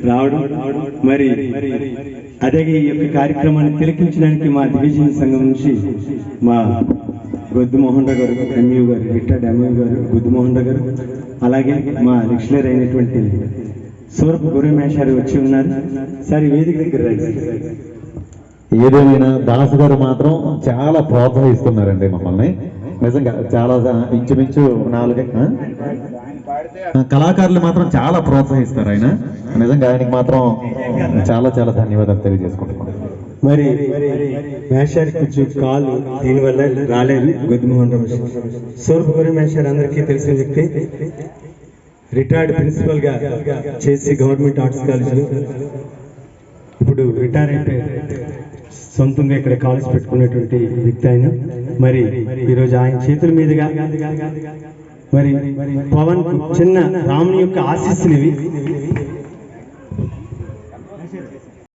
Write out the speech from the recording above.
రావడం మరి అదే ఈ యొక్క కార్యక్రమాన్ని తిలకించడానికి మా డివిజన్ సంఘం నుంచి మా గొద్దు మోహన్ రావు గారు ఎంయూ గారు రిటైర్డ్ ఎంయూ గారు గొద్దు మోహన్ రావు గారు అలాగే మా లెక్చరర్ అయినటువంటి సూరపు గురుమేషారి వచ్చి ఉన్నారు. సార్ ఈ వేదిక దగ్గర ఏదేమైనా దాసు గారు మాత్రం చాలా ప్రోత్సహిస్తున్నారండి మమ్మల్ని. నిజంగా చాలా ఇంచుమించు 4 కళాకారులు మాత్రం చాలా ప్రోత్సహిస్తారు ఆయన. నిజంగా ఆయనకి మాత్రం చాలా చాలా ధన్యవాదాలు తెలియజేసుకుంటున్నాను. మరి మేషారి కొంచెం కాలు దీనివల్ల రాలేదు. గొద్దుమోహన్ రావు సూరపు గురుమేషారి అందరికీ తెలిసిన వ్యక్తి, రిటైర్డ్ ప్రిన్సిపల్ గా చేసి గవర్నమెంట్ ఆర్ట్స్ కాలేజీలో ఇప్పుడు రిటైర్ అయిపోయి సొంతంగా ఇక్కడ కాలేజ్ పెట్టుకున్నటువంటి వ్యక్తి ఆయన. మరి ఈరోజు ఆయన చేతుల మీదుగా మరి పవన్ చిన్న రాముని యొక్క ఆశీస్సులు ఇవి.